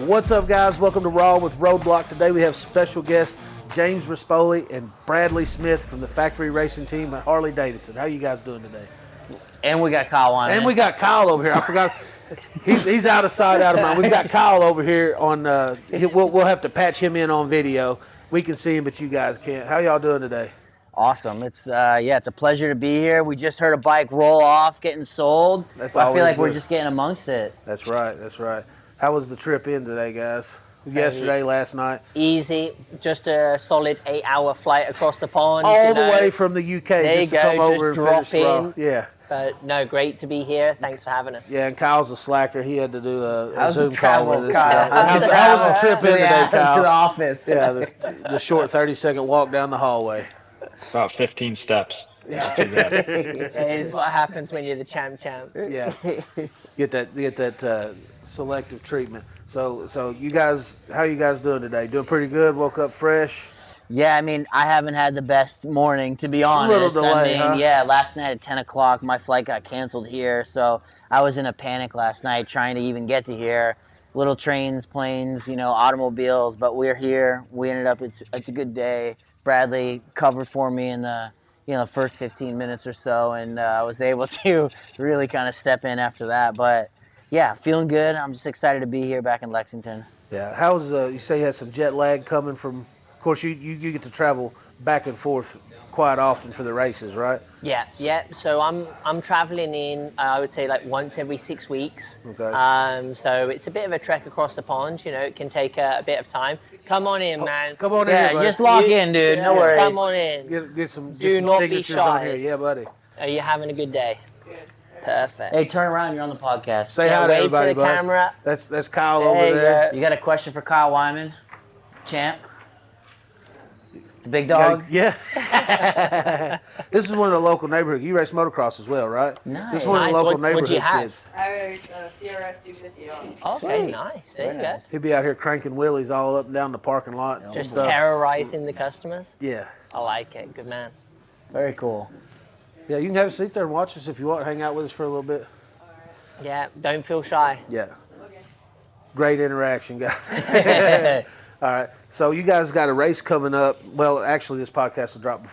What's up, guys? Welcome to Raw with Roadbloc. Today we have special guests James Rispoli and Bradley Smith from the Factory Racing Team at Harley-Davidson. How you guys doing today? And we got Kyle Wyman. And we got Kyle over here. I forgot. He's out of sight, out of mind. We've got Kyle over here on. We'll have to patch him in on video. We can see him, but you guys can't. How y'all doing today? Awesome. It's it's a pleasure to be here. We just heard a bike roll off, getting sold. That's I feel like good. we're just getting amongst it. That's right. That's right. How was the trip in today, guys? Yesterday, last night? Easy, just a solid 8-hour flight across the pond. All the way from the UK there just to come over and drop finish Raw. in. Yeah. But no, great to be here. Thanks for having us. Yeah, and Kyle's a slacker. He had to do a How's Zoom the call travel, with us. Kyle? How was the trip in today, Kyle? To the office. Yeah, the short 30-second walk down the hallway. About 15 steps. Not too bad. It's what happens when you're the champ. Yeah, get that selective treatment. So you guys, how you guys doing today? Doing pretty good. Woke up fresh. Yeah, I mean, I haven't had the best morning, to be honest. A little delay, huh? Yeah, last night at 10 o'clock, my flight got canceled here, so I was in a panic last night trying to even get to here. Little trains, planes, automobiles, but we're here. We ended up, it's a good day. Bradley covered for me in the first 15 minutes or so, and I was able to really kind of step in after that. But yeah, feeling good. I'm just excited to be here back in Lexington. Yeah. How's you say you had some jet lag coming from? Of course, you get to travel back and forth quite often for the races, right? Yeah. So I'm traveling in, I would say, like once every 6 weeks. Okay. So it's a bit of a trek across the pond. It can take a bit of time. Come on in, man. Come on in, Yeah, buddy. just lock in, dude. No Just worries. Come on in. Get some. Do some not be signatures shy. on here. Yeah, buddy. Are you having a good day? Perfect. Hey, turn around. You're on the podcast. Say hi to wave to everybody, the bud. camera. That's Kyle There over you there. go. You got a question for Kyle Wyman, champ? The big dog? Yeah. This is one of the local neighborhood. You race motocross as well, right? Nice. This is one of the Nice. local What'd neighborhood you have? kids. I race CRF 250 on. Okay, Sweet. nice. There Very you go. nice. He'd be out here cranking wheelies all up and down the parking lot. and Just stuff. terrorizing the customers. Yeah. I like it. Good man. Very cool. Yeah, you can have a seat there and watch us if you want. Hang out with us for a little bit. Yeah, don't feel shy. Yeah. Great interaction, guys. All right. So you guys got a race coming up. Well, actually, this podcast will drop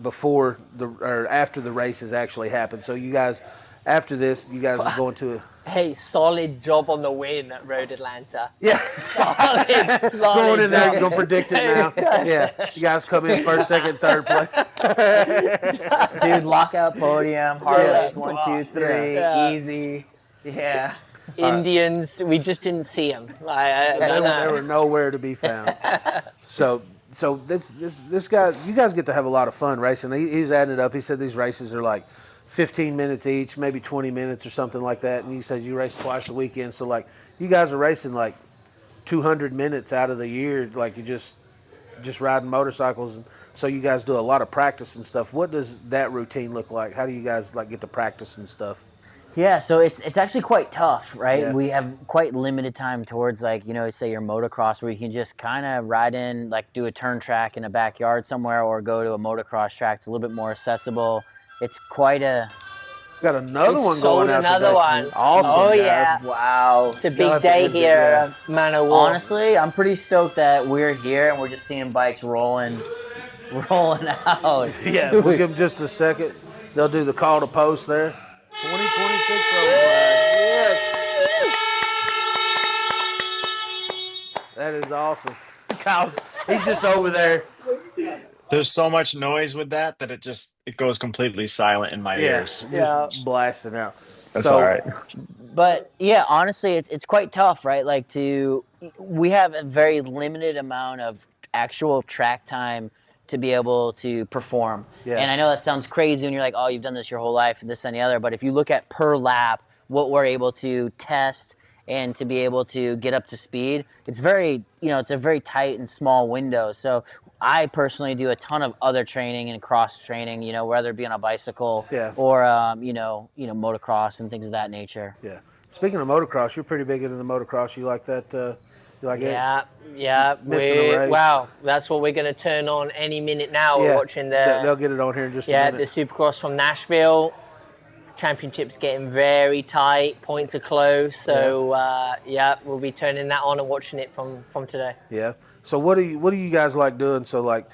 before or after the race has actually happened. So you guys, after this, you guys are going to Hey, solid job on the win at Road Atlanta. yeah. Solid Going in there, job. you're gonna predict it now. Yeah. You guys come in first, second, third place. Dude, lockout podium, Harley's 1, 2, 3, Yeah. easy. Yeah. Indians, we just didn't see them. They were nowhere to be found. So this guy, you guys get to have a lot of fun racing. He's adding it up. He said these races are like 15 minutes each, maybe 20 minutes or something like that. And he says you race twice a weekend. So like you guys are racing like 200 minutes out of the year. Like you just riding motorcycles. And so you guys do a lot of practice and stuff. What does that routine look like? How do you guys like get to practice and stuff? Yeah, so it's actually quite tough, right? Yeah. We have quite limited time towards say your motocross where you can just kind of ride in, like do a turn track in a backyard somewhere or go to a motocross track. It's a little bit more accessible. It's quite a... Got another one sold going out another today. one. Awesome, Oh, guys. yeah. Wow. It's a Y'all big have to day get the- here, Man of War. Honestly, I'm pretty stoked that we're here and we're just seeing bikes rolling out. Yeah, we'll give them just a second. They'll do the call to post there. 2026 road flag. Yes. That is awesome. Kyle's, he's just over there. There's so much noise with that it goes completely silent in my ears. Just blasting out. That's So, all right. But yeah, honestly, it's quite tough, right? Like we have a very limited amount of actual track time to be able to perform. Yeah. And I know that sounds crazy when you're like, oh, you've done this your whole life, this and the other. But if you look at per lap, what we're able to test and to be able to get up to speed, it's very, it's a very tight and small window. So I personally do a ton of other training and cross training, whether it be on a bicycle or, motocross and things of that nature. Yeah. Speaking of motocross, you're pretty big into the motocross. You like that? You like it? Yeah. Missing a race. Wow, that's what we're going to turn on any minute now. Yeah. We're watching the They'll get it on here in just a minute. the Supercross from Nashville. Championship's getting very tight. Points are close. So, we'll be turning that on and watching it from today. Yeah. So what do you guys like doing? So, like,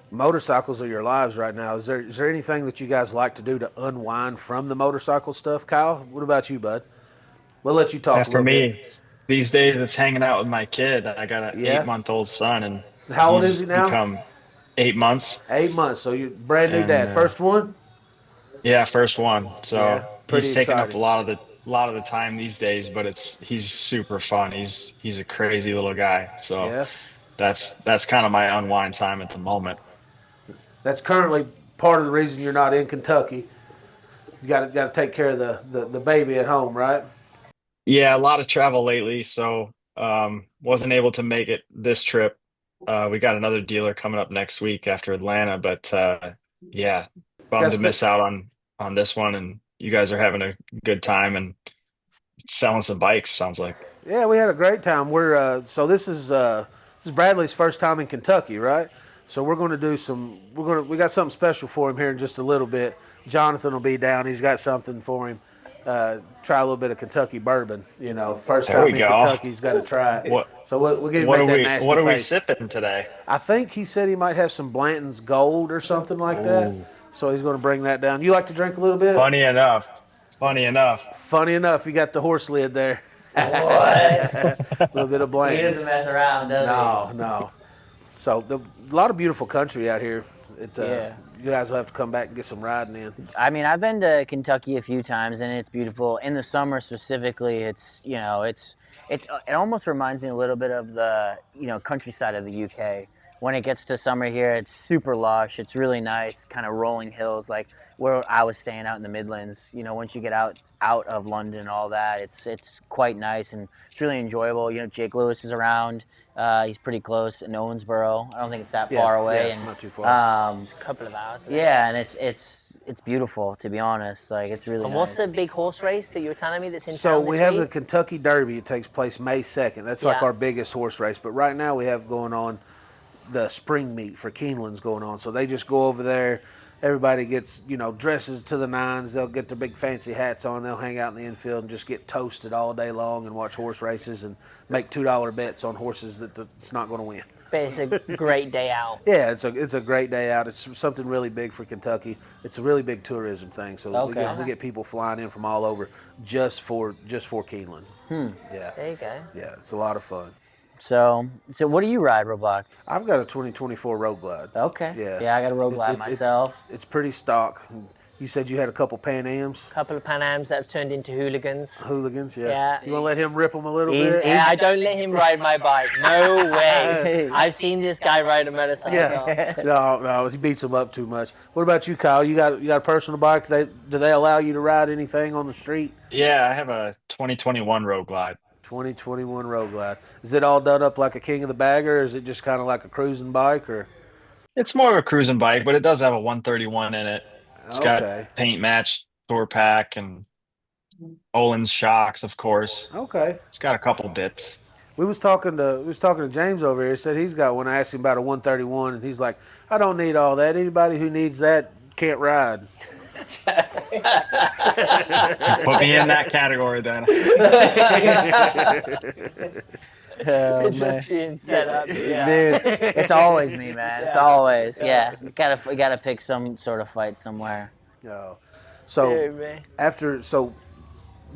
motorcycles are your lives right now. Is there anything that you guys like to do to unwind from the motorcycle stuff? Kyle, what about you, bud? We'll let you talk a little For me, bit. these days it's hanging out with my kid. I got an 8-month-old son, and How old is he's he now? become 8 months. 8 months. So you're brand new And, dad. First one? Yeah, first one. So Yeah, pretty he's taking up exciting. a lot of the time these days, but he's super fun. He's a crazy little guy. So Yeah. that's kind of my unwind time at the moment. That's currently part of the reason you're not in Kentucky. You got to take care of the baby at home, right? Yeah, a lot of travel lately, so wasn't able to make it this trip. We got another dealer coming up next week after Atlanta, but yeah, bummed to miss out on this one. And you guys are having a good time and selling some bikes, sounds like. Yeah, we had a great time. We're so this is Bradley's first time in Kentucky, right? So we're going to do we got something special for him here in just a little bit. Jonathan will be down. He's got something for him. Try a little bit of Kentucky bourbon. You know, first There time we in go. Kentucky, he's got to try it. What So we'll get him what make are that we nasty what are we face. sipping today? I think he said he might have some Blanton's Gold or something like that. Ooh. So he's going to bring that down. You like to drink a little bit? Funny enough. Funny enough, you got the horse lid there. What? A little bit of He Blanton's. doesn't mess around, does No. So a lot of beautiful country out here. Yeah. You guys will have to come back and get some riding in. I mean, I've been to Kentucky a few times, and it's beautiful. In the summer specifically, it's it almost reminds me a little bit of the countryside of the UK. When it gets to summer here, it's super lush. It's really nice, kind of rolling hills, like where I was staying out in the Midlands. Once you get out of London and all that, it's quite nice and it's really enjoyable. Jake Lewis is around. He's pretty close in Owensboro. I don't think it's that far away. Yeah, it's and not too far. A couple of hours. yeah, and it's beautiful, to be honest. Like, it's really And nice. what's the big horse race that you were telling me that's in So town we this have the week? Kentucky Derby. It takes place May 2nd. That's like Yeah. our biggest horse race. But right now we have going on the spring meet for Keeneland's going on. So they just go over there. Everybody gets, dresses to the nines. They'll get their big fancy hats on. They'll hang out in the infield and just get toasted all day long and watch horse races and make $2 bets on horses that it's not going to win. But it's a great day out. Yeah, it's a great day out. It's something really big for Kentucky. It's a really big tourism thing. So Okay. we get people flying in from all over just for Keeneland. Yeah. There you go. Yeah, it's a lot of fun. So what do you ride, Roadbloc? I've got a 2024 Road Glide. Okay. Yeah. Yeah, I got a Road Glide myself. It's pretty stock. You said you had a couple Pan Ams, Couple of Pan Ams that have turned into hooligans. hooligans. Yeah. Yeah. You want to let him rip them a little He's- bit? Yeah, I don't let him ride my bike. No way. I've seen this guy ride a motorcycle. Yeah. No, he beats them up too much. What about you, Kyle? You got a personal bike? Do they allow you to ride anything on the street? Yeah, I have a 2021 Road Glide. 2021 Road Glide. Is it all done up like a king of the bag, or is it just kind of like a cruising bike? Or It's more of a cruising bike, but it does have a 131 in it. It's Okay. got paint matched tour pack and Olin's shocks, of course. Okay. It's got a couple bits. We was talking to James over here. He said he's got one. I asked him about a 131, and he's like, "I don't need all that. Anybody who needs that can't ride." Put me in that category then. Just being set up. Yeah. Dude, it's always me, man. It's always, yeah. We gotta pick some sort of fight somewhere. No. So Yeah, man.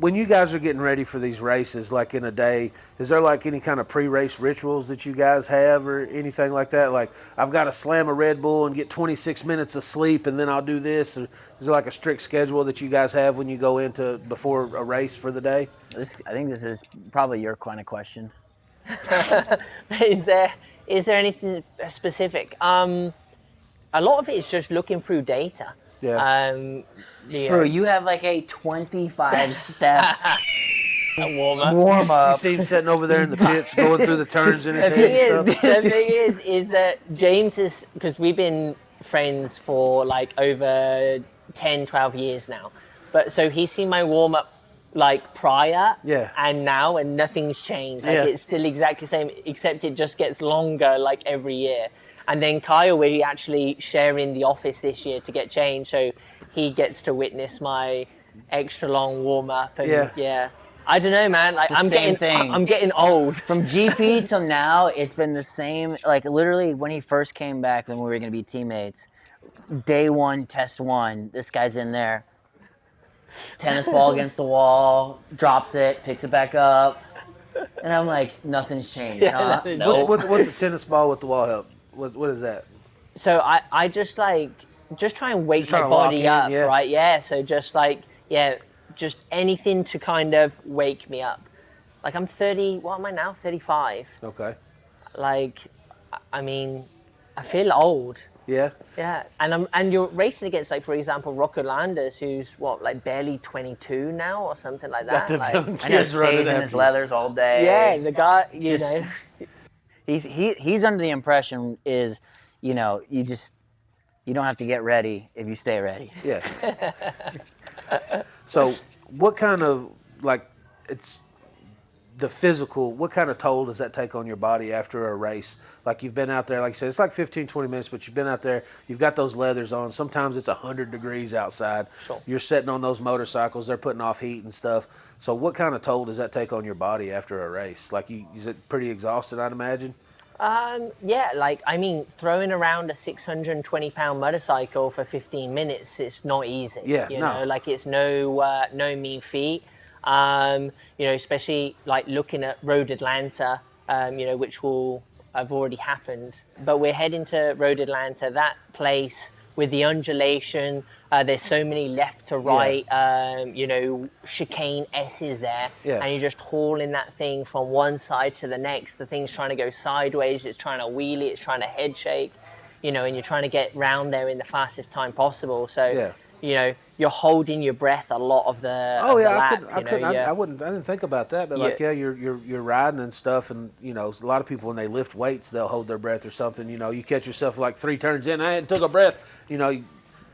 when you guys are getting ready for these races, like in a day, is there like any kind of pre-race rituals that you guys have or anything like that? Like, I've got to slam a Red Bull and get 26 minutes of sleep and then I'll do this. Or is there like a strict schedule that you guys have when you go into before a race for the day? I think this is probably your kind of question. Is there anything specific? A lot of it is just looking through data. Yeah. Bro, you have like a 25-step warm up. warm You up. see him sitting over there in the pits going through the turns in his head and stuff? The thing is that James is, because we've been friends for like over 10, 12 years now. But so he's seen my warm up like prior and now, and nothing's changed. Like it's still exactly the same, except it just gets longer like every year. And then Kyle, we're actually sharing the office this year to get changed. So he gets to witness my extra long warm up, and yeah. I don't know, man. Like I'm getting old. From GP till now, it's been the same. Like literally, when he first came back, when we were gonna be teammates, day one, test one, this guy's in there, tennis ball against the wall, drops it, picks it back up, and I'm like, nothing's changed, huh? Nope. What's a tennis ball with the wall help? What is that? So I just try and wake my body up, right? Yeah. So just just anything to kind of wake me up. Like I'm 30, what am I now? 35. Okay. Like, I mean, I feel old. Yeah. Yeah. And you're racing against, like, for example, Rocco Landers, who's barely 22 now or something like that. And he stays in his leathers all day. Yeah, the guy, you know. He's under the impression is, you don't have to get ready if you stay ready. Yeah. So what kind of, like, it's the physical, what kind of toll does that take on your body after a race? Like you've been out there, like you said, it's like 15, 20 minutes, but you've been out there, you've got those leathers on. Sometimes it's 100 degrees outside. Sure. You're sitting on those motorcycles, they're putting off heat and stuff. So what kind of toll does that take on your body after a race? Like, is it pretty exhausted, I'd imagine? Yeah, like, I mean, throwing around a 620-pound motorcycle for 15 minutes, it's not easy. Yeah, you know, like it's no mean feat. Especially like looking at Road Atlanta, which will have already happened. But we're heading to Road Atlanta, that place with the undulation. There's so many left to right, chicane S's there. Yeah. And you're just hauling that thing from one side to the next. The thing's trying to go sideways, it's trying to wheelie, it's trying to head shake, and you're trying to get round there in the fastest time possible. So, you're holding your breath a lot of the lap. I didn't think about that, but you're riding and stuff, and a lot of people when they lift weights, they'll hold their breath or something. You catch yourself like 3 turns in, I took a breath.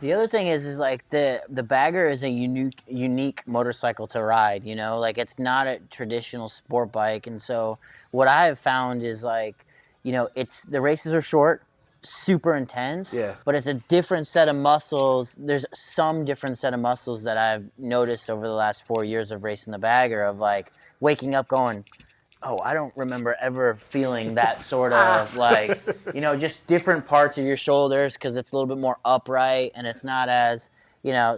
The other thing is like the Bagger is a unique motorcycle to ride. Like it's not a traditional sport bike, and so what I have found is like, it's the races are short, super intense, but it's a different set of muscles. There's some different set of muscles that I've noticed over the last 4 years of racing the Bagger, of like waking up going, oh, I don't remember ever feeling that sort of like, just different parts of your shoulders because it's a little bit more upright and it's not as,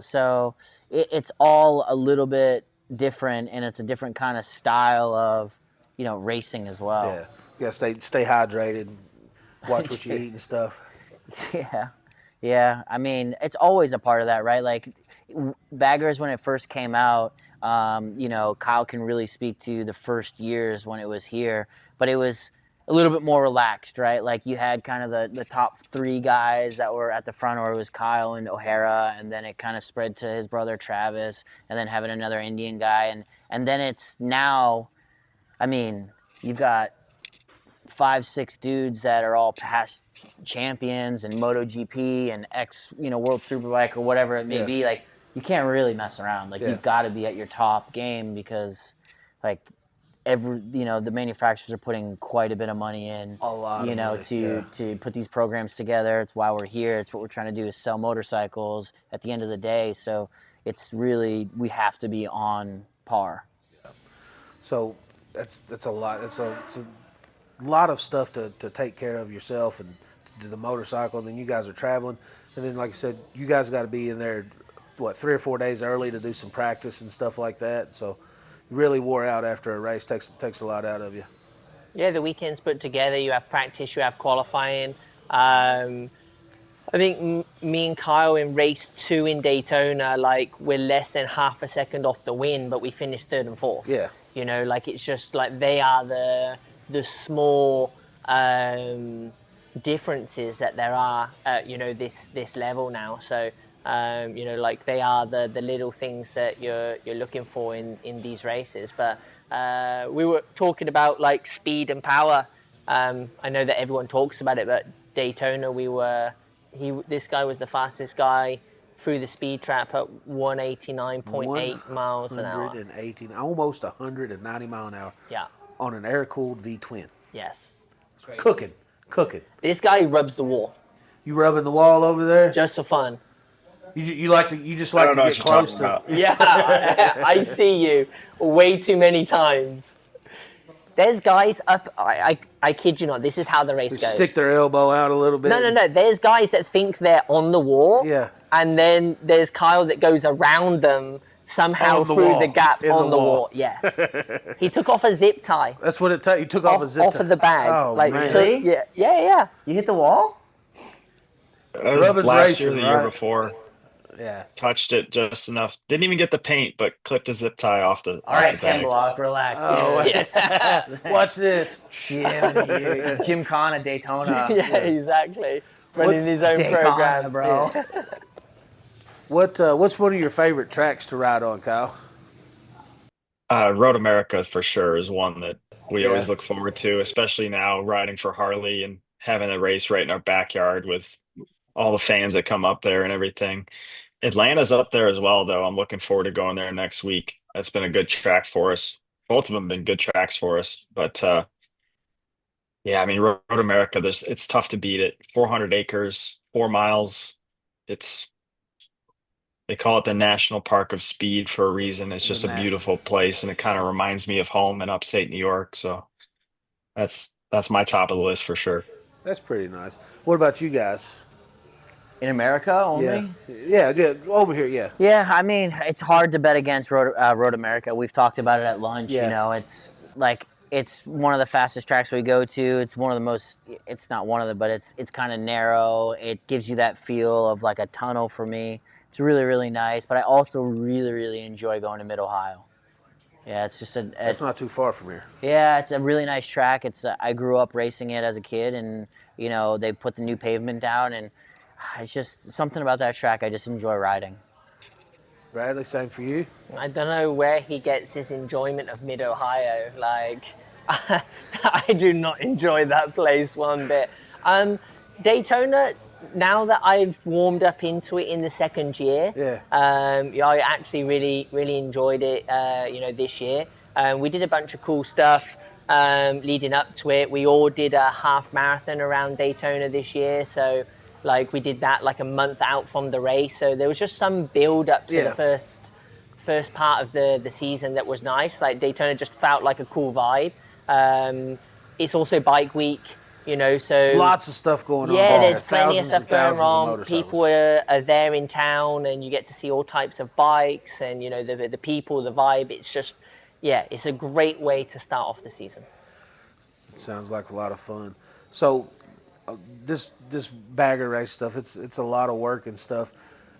so it's all a little bit different, and it's a different kind of style of, racing as well. Yeah, you gotta stay hydrated, watch what you eat and stuff. Yeah. I mean, it's always a part of that, right? Like Baggers, when it first came out, Kyle can really speak to the first years when it was here, but it was a little bit more relaxed, right? Like you had kind of the top 3 guys that were at the front, or it was Kyle and O'Hara, and then it kind of spread to his brother Travis, and then having another Indian guy, and then it's now, I mean, you've got 5-6 dudes that are all past champions and MotoGP and World Superbike or whatever it may be. Like, you can't really mess around. Like, you've got to be at your top game because, like, the manufacturers are putting quite a bit of money in, a lot of money, to put these programs together. It's why we're here. It's what we're trying to do, is sell motorcycles at the end of the day. So it's really, we have to be on par. So that's a lot. It's a lot of stuff to take care of yourself and to do the motorcycle. And then you guys are traveling, and then, like I said, you guys got to be in there 3 or 4 days early to do some practice and stuff like that. So you really wore out after a race. Takes a lot out of you. Yeah, the weekend's put together. You have practice, you have qualifying. I think me and Kyle in race 2 in Daytona, like, we're less than half a second off the win, but we finished 3rd and 4th. Yeah. Like, it's just like they are the small differences that there are at, this level now. So, like, they are the little things that you're looking for in these races. But we were talking about, like, speed and power. I know that everyone talks about it, but Daytona, this guy was the fastest guy through the speed trap at 189.8 miles an hour. 180, almost 190 mile an hour. Yeah. On an air-cooled V-twin. Yes. Cooking. This guy rubs the wall. You rubbing the wall over there? Just for fun. You just I like don't to know get what you're close talking to. about. Yeah, I see you way too many times. There's guys up. I kid you not. This is how the race goes. Stick their elbow out a little bit. No. There's guys that think they're on the wall. Yeah. And then there's Kyle that goes around them somehow On the through wall. the gap In on the the wall. wall. Yes. He took off a zip tie. That's what it takes. You took off a zip off tie. of the bag. Oh, like man. Really? Yeah. You hit the wall? It was Rubbin's last year, racing, the year right? before. Yeah. Touched it just enough. Didn't even get the paint, but clipped a zip tie off the All right, the Ken bag. Block, relax. Oh, Yeah. Watch this. Jim Conn at Daytona. Yeah, exactly. Running his own Daytona, program, bro. What's one of your favorite tracks to ride on, Kyle? Road America for sure is one that we Yeah. always look forward to, especially now riding for Harley and having a race right in our backyard with all the fans that come up there and everything. Atlanta's up there as well, though. I'm looking forward to going there next week. That's been a good track for us. Both of them been good tracks for us. But yeah, I mean, Road America, it's tough to beat it. 400 acres, 4 miles. They call it the National Park of Speed for a reason. It's just a beautiful place, and it kind of reminds me of home in upstate New York. So that's my top of the list for sure. That's pretty nice. What about you guys? In America only? Yeah, over here, yeah. Yeah, I mean, it's hard to bet against Road America. We've talked about it at lunch. Yeah. You know, it's like it's one of the fastest tracks we go to. It's one of the most. It's not one of the, but it's kind of narrow. It gives you that feel of like a tunnel for me. It's really, really nice. But I also really, really enjoy going to Mid Ohio. Yeah, it's just It's not too far from here. Yeah, it's a really nice track. I grew up racing it as a kid, and you know they put the new pavement down, and it's just something about that track I just enjoy riding. Bradley, same for you? I don't know where he gets his enjoyment of Mid Ohio. Like, I do not enjoy that place one bit. Daytona, now that I've warmed up into it in the second year, I actually really enjoyed it. This year, we did a bunch of cool stuff leading up to it. We all did a half marathon around Daytona this year, so. Like we did that like a month out from the race, so there was just some build up to the first part of the season that was nice. Like Daytona just felt like a cool vibe. It's also bike week, you know, so lots of stuff going on. Yeah, there's plenty of Thousands stuff going on. motorcycles. People are there in town, and you get to see all types of bikes, and you know the people, the vibe. It's just it's a great way to start off the season. It sounds like a lot of fun. So. This bagger race stuff, it's a lot of work and stuff,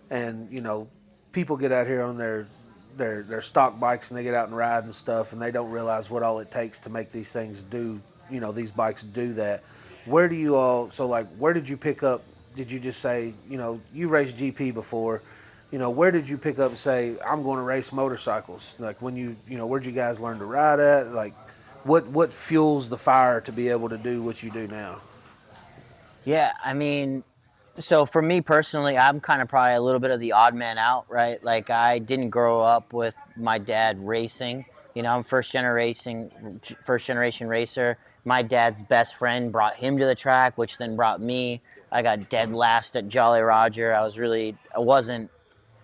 and you know, people get out here on their stock bikes and they get out and ride and stuff, and they don't realize what all it takes to make these things do. You know, these bikes do that. Where do you all? So like, where did you pick up? Did you just say, you know, you raced GP before? You know, where did you pick up and say, I'm going to race motorcycles? Like when you know, where'd you guys learn to ride at? Like, what fuels the fire to be able to do what you do now? Yeah, I mean, so for me personally, I'm kind of probably a little bit of the odd man out, right? Like I didn't grow up with my dad racing. You know, I'm first generation racer. My dad's best friend brought him to the track, which then brought me. I got dead last at Jolly Roger. I wasn't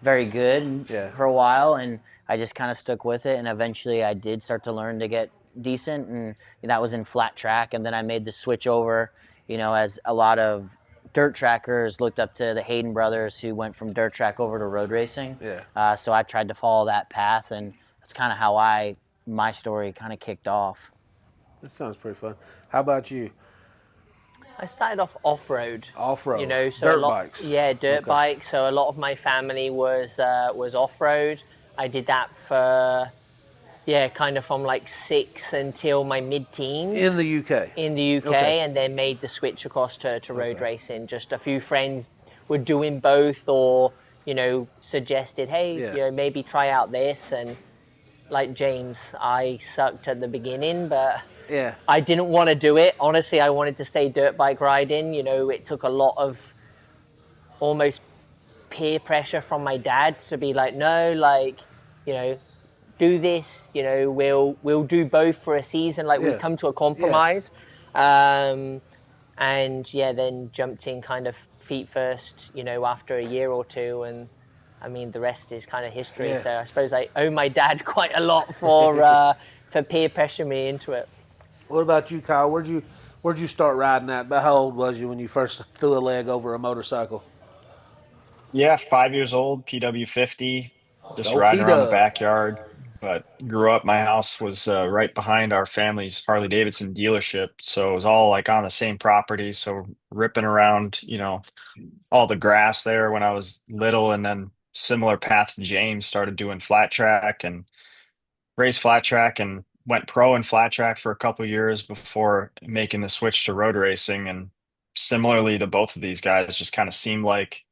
very good for a while, and I just kind of stuck with it. And eventually I did start to learn to get decent, and that was in flat track. And then I made the switch over. You know, as a lot of dirt trackers looked up to the Hayden brothers who went from dirt track over to road racing. Yeah. So I tried to follow that path, and that's kind of how my story kind of kicked off. That sounds pretty fun. How about you? I started off off-road. Off-road. You know, so dirt a lot, bikes. Yeah, dirt bikes. So a lot of my family was off-road. I did that for kind of from like 6 until my mid-teens. In the UK? In the UK, and then made the switch across to road racing. Just a few friends were doing both, or, you know, suggested, hey, you know, maybe try out this. And like James, I sucked at the beginning, but I didn't want to do it. Honestly, I wanted to stay dirt bike riding. You know, it took a lot of almost peer pressure from my dad to be like, no, like, you know, do this, you know, we'll do both for a season, like we'd come to a compromise. And then jumped in kind of feet first, you know, after a year or two, and I mean, the rest is kind of history. Yeah. So I suppose I owe my dad quite a lot for peer pressure me into it. What about you, Kyle? Where'd you start riding at? About how old was you when you first threw a leg over a motorcycle? Yeah, 5 years old, PW50, just Go riding around the P-Dub. backyard. But grew up, my house was right behind our family's Harley-Davidson dealership. So it was all like on the same property. So ripping around, all the grass there when I was little. And then similar path to James, started doing flat track and raced flat track and went pro in flat track for a couple years before making the switch to road racing. And similarly to both of these guys, just kind of seemed like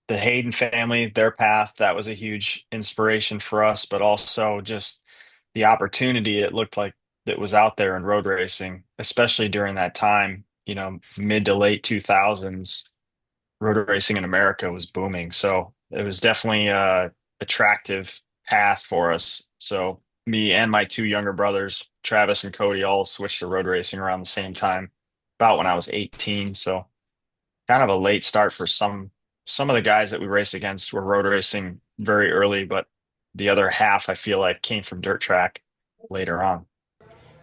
the Hayden family, their path, that was a huge inspiration for us, but also just the opportunity it looked like that was out there in road racing, especially during that time, mid to late 2000s, road racing in America was booming. So it was definitely a attractive path for us. So me and my two younger brothers, Travis and Cody, all switched to road racing around the same time, about when I was 18. So kind of a late start for some of the guys that we raced against were road racing very early, but the other half I feel like came from dirt track later on.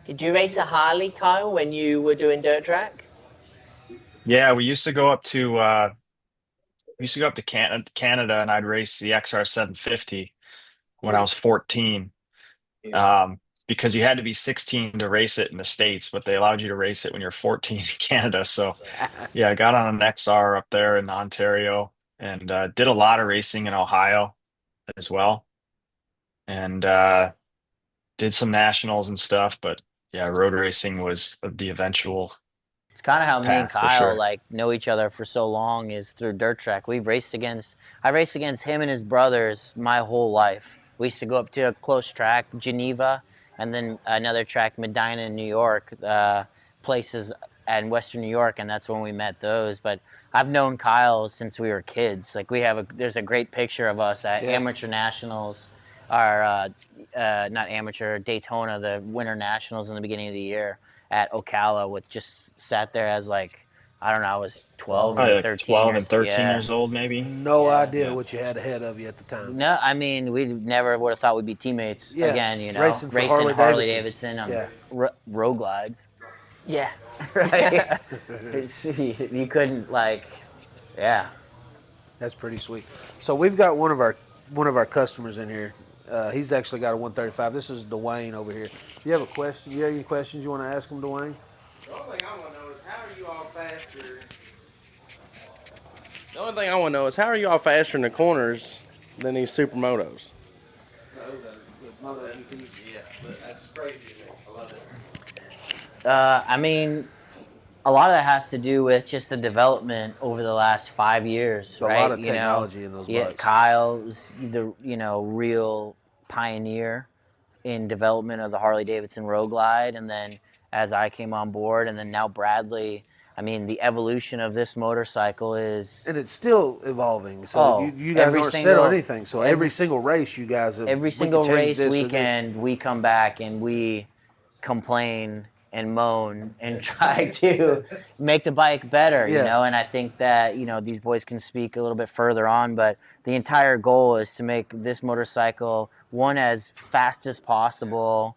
Did you race a Harley, Kyle, when you were doing dirt track? Yeah, we used to go up to Canada, and I'd race the XR 750 when I was 14. Because you had to be 16 to race it in the States, but they allowed you to race it when you're 14 in Canada. So yeah, I got on an XR up there in Ontario and did a lot of racing in Ohio as well. And did some nationals and stuff, but yeah, road racing was the eventual It's kind of how me and path for Kyle sure. like know each other for so long is through dirt track. I raced against him and his brothers my whole life. We used to go up to a close track, Geneva, and then another track, Medina in New York, places in Western New York, and that's when we met those. But I've known Kyle since we were kids. Like there's a great picture of us at amateur nationals, or not amateur, Daytona, the winter nationals in the beginning of the year at Ocala, with just sat there as like, I don't know, I was 12 Probably or like 13 12 years, and 13 yeah. years old, maybe. No idea Yeah. what you had ahead of you at the time. No, I mean, we never would have thought we'd be teammates Yeah, again, racing for racing Harley-Davidson. Harley-Davidson on Yeah. road glides. Yeah. Right? You couldn't, yeah. That's pretty sweet. So we've got one of our customers in here. He's actually got a 135. This is Dwayne over here. If you have a question, you have any questions you want to ask him, Dwayne? The only thing I want to know is how are you all faster? The only thing I want to know is how are you all faster in the corners than these supermotos? Yeah, but that's crazy to me. I love it. I mean, a lot of that has to do with just the development over the last 5 years, right? A lot of technology in those bikes. Kyle's the real pioneer in development of the Harley-Davidson Road Glide, and then as I came on board, and then now Bradley. I mean, the evolution of this motorcycle is... And it's still evolving. So you guys aren't set on anything. So every single race you guys have... Every single race weekend, we come back and we complain and moan and try to make the bike better, and I think that, these boys can speak a little bit further on, but the entire goal is to make this motorcycle, one, as fast as possible,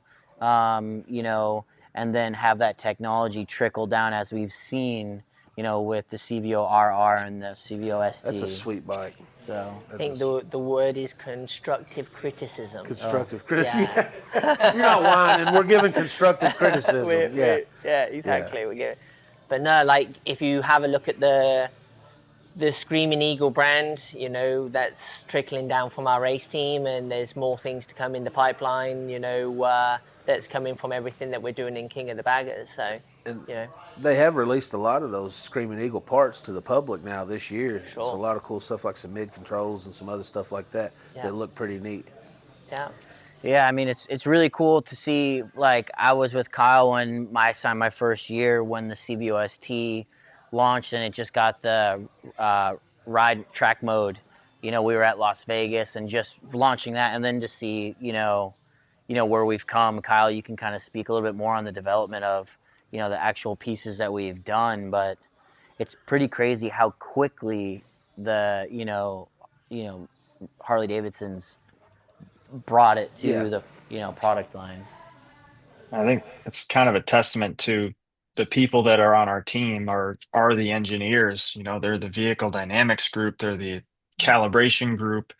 and then have that technology trickle down as we've seen, with the CVO RR and the CVO ST. That's a sweet bike. So I think the word is constructive criticism. Constructive criticism. Yeah. You're not whining. We're giving constructive criticism. Yeah, exactly. Yeah. But no, if you have a look at the Screaming Eagle brand, that's trickling down from our race team, and there's more things to come in the pipeline, that's coming from everything that we're doing in King of the Baggers. So, They have released a lot of those Screaming Eagle parts to the public now this year. Sure. It's a lot of cool stuff, like some mid controls and some other stuff like that that look pretty neat. Yeah. Yeah, I mean, it's really cool to see. I was with Kyle when I signed my first year when the CVOST launched, and it just got the ride track mode. We were at Las Vegas and just launching that, and then to see, where we've come. Kyle, you can kind of speak a little bit more on the development of, the actual pieces that we've done, but it's pretty crazy how quickly the Harley-Davidson's brought it to the product line. I think it's kind of a testament to the people that are on our team are the engineers. They're the vehicle dynamics group, they're the calibration group.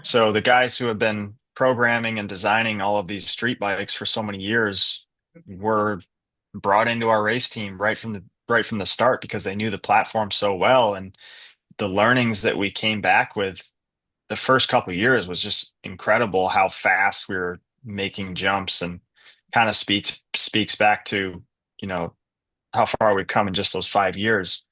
So the guys who have been programming and designing all of these street bikes for so many years were brought into our race team right from the start because they knew the platform so well, and the learnings that we came back with the first couple of years was just incredible how fast we were making jumps, and kind of speaks back to how far we've come in just those 5 years.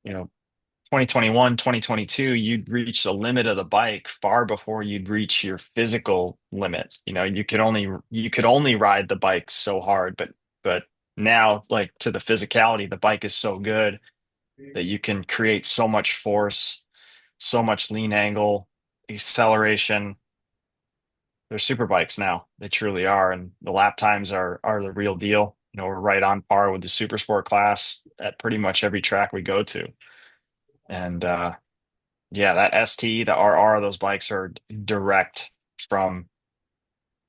2021, 2022, you'd reach the limit of the bike far before you'd reach your physical limit. You could only ride the bike so hard, but now, like, to the physicality, the bike is so good that you can create so much force, so much lean angle, acceleration. They're super bikes now. They truly are. And the lap times are the real deal. We're right on par with the super sport class at pretty much every track we go to. And that ST, the RR, those bikes are direct from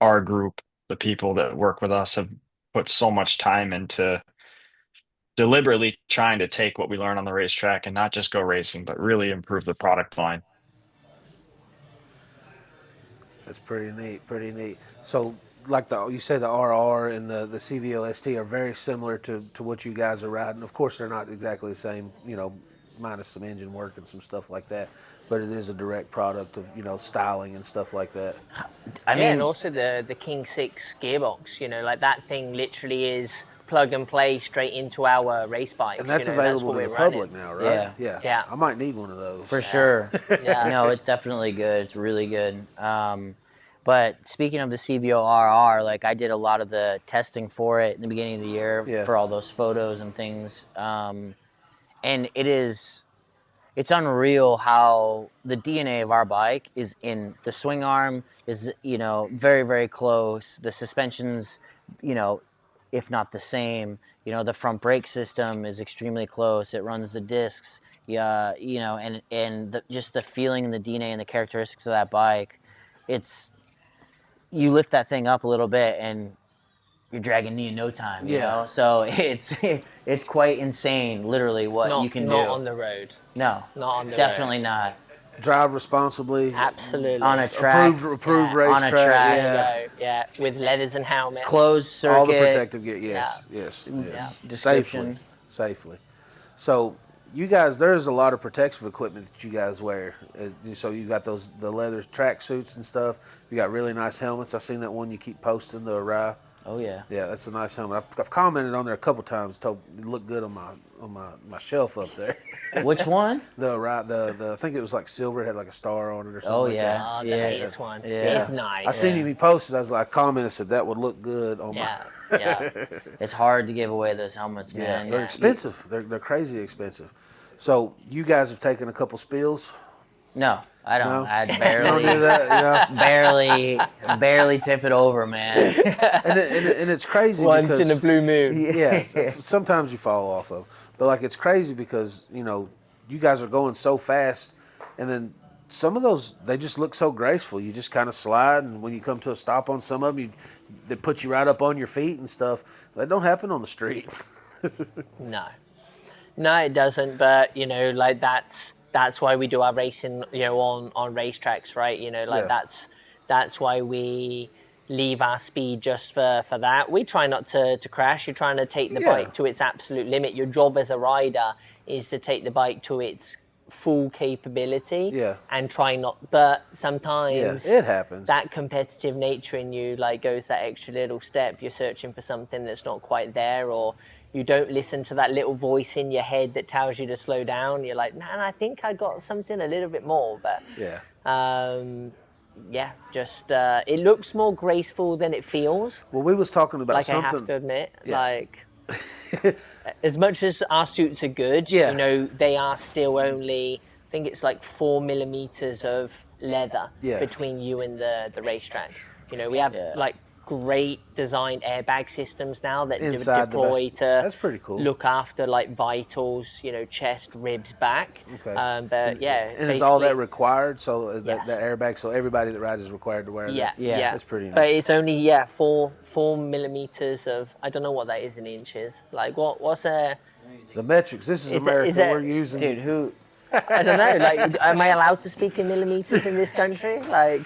our group. The people that work with us have put so much time into deliberately trying to take what we learn on the racetrack and not just go racing, but really improve the product line. That's pretty neat. So, like you say, the RR and the CVO ST are very similar to what you guys are riding. Of course, they're not exactly the same, minus some engine work and some stuff like that. But it is a direct product of, styling and stuff like that. And also the King 6 gearbox, like that thing literally is plug and play straight into our race bikes. And that's available to the public now, right? Yeah. I might need one of those. For sure. No, it's definitely good. It's really good. But speaking of the CVO-RR, like, I did a lot of the testing for it in the beginning of the year for all those photos and things. And it's unreal how the DNA of our bike is in the swing arm is, very, very close. The suspension's, if not the same, the front brake system is extremely close. It runs the discs, and just the feeling and the DNA and the characteristics of that bike. You lift that thing up a little bit and you're dragging knee in no time, you know? So it's quite insane, literally, what you can do. Not on the road. No. Not on the road. Definitely not. Drive responsibly. Absolutely. On a track. Approved racetrack. On a track. There you go. With leathers and helmets. Closed circuit. All the protective gear. Yes. Yeah. Description. Safely. So you guys, there's a lot of protective equipment that you guys wear. So you got the leather track suits and stuff. You got really nice helmets. I seen that one you keep posting, the Arai. Oh yeah. Yeah, that's a nice helmet. I've commented on there a couple times. Told it looked good on my shelf up there. Which one? The I think it was like silver. It had like a star on it or something. Oh like yeah. that. Oh, the latest one. Yeah. It's nice. I seen him. He posted. I commented. Said that would look good on my. Yeah. It's hard to give away those helmets, man. They're expensive. They're crazy expensive. So you guys have taken a couple spills. No, I don't. No? I barely Don't do that. barely tip it over, man. And it's crazy. Once because, in a blue moon. Yeah. Sometimes you fall off of, but like it's crazy because you guys are going so fast, and then some of those they just look so graceful. You just kind of slide, and when you come to a stop on some of them, they put you right up on your feet and stuff. That don't happen on the street. No, it doesn't. But like that's why we do our racing, on racetracks, right? That's why we leave our speed just for that. We try not to crash. You're trying to take the bike to its absolute limit. Your job as a rider is to take the bike to its full capability and try not, but sometimes it happens. That competitive nature in you goes that extra little step. You're searching for something that's not quite there, or you don't listen to that little voice in your head that tells you to slow down. You're like, man, I think I got something a little bit more, but it looks more graceful than it feels. Well, we was talking about something. I have to admit, as much as our suits are good, they are still only, I think it's 4 millimeters of leather between you and the racetrack. We have great designed airbag systems now that Inside the deploy back. to That's pretty cool. look after like vitals, chest, ribs, back. Okay. But yeah, and is all that basically- required? So Yes. that airbag, so everybody that rides is required to wear Yeah, that? yeah. That's pretty nice. But it's only 4 millimeters of, I don't know what that is in inches. Like what's a The metrics. This is America. is that- We're using. Dude, who? I don't know. Like, am I allowed to speak in millimeters in this country? Like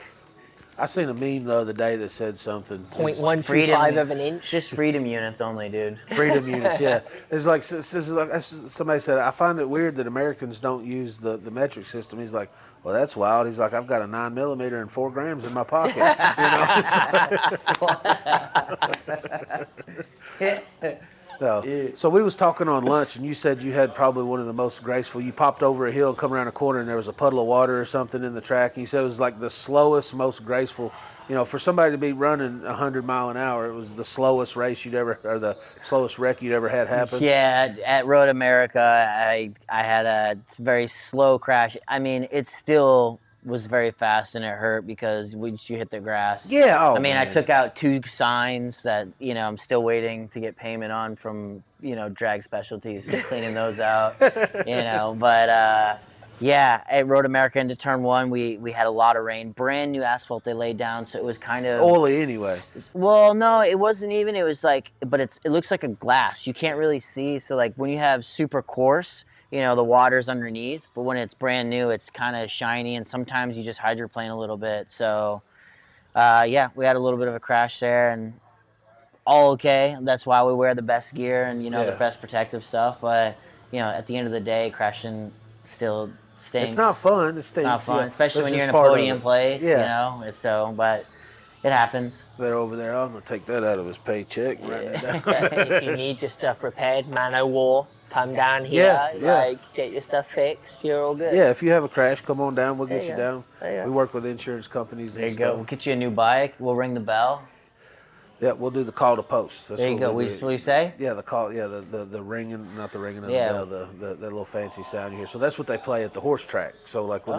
I seen a meme the other day that said something. 0.125 of an inch. Just freedom units only, dude. Freedom units, yeah. It's like somebody said, I find it weird that Americans don't use the metric system. He's like, well, that's wild. He's like, I've got a 9mm and 4 grams in my pocket. So we was talking on lunch, and you said you had probably one of the most graceful. You popped over a hill, come around a corner, and there was a puddle of water or something in the track. And you said it was like the slowest, most graceful. For somebody to be running 100 mile an hour, it was the slowest race or the slowest wreck you'd ever had happen. Yeah, at Road America, I had a very slow crash. I mean, it still was very fast and it hurt because once you hit the grass. Yeah. Oh, I mean, man. I took out 2 signs that I'm still waiting to get payment on from Drag Specialties for cleaning those out. But yeah, at Road America into turn 1, we had a lot of rain. Brand new asphalt they laid down, so it was kind of oily anyway. Well, no, it wasn't even. It was like, but it looks like a glass. You can't really see. So like when you have super coarse, the water's underneath, but when it's brand new, it's kind of shiny, and sometimes you just hydroplane a little bit. So, yeah, we had a little bit of a crash there, and all okay. That's why we wear the best gear and the best protective stuff. But at the end of the day, crashing still stinks. It's not fun. It stinks. It's not fun, yeah. especially That's when you're in just a part of podium it. place. Yeah. But it happens. They're over there. I'm gonna take that out of his paycheck. Write it down. If you need your stuff repaired, man o' war, come down here. Yeah. Get your stuff fixed. You're all good. Yeah, if you have a crash, come on down. We'll get you go. down. There you go. We work with insurance companies. There and you go. stuff. We'll get you a new bike. We'll ring the bell. Yeah, we'll do the call to post. That's There you what go. we'll What do. do you say? Yeah, the call. Yeah, the ringing, not the ringing of Yeah. the bell. The little fancy sound you hear. So that's what they play at the horse track. So like when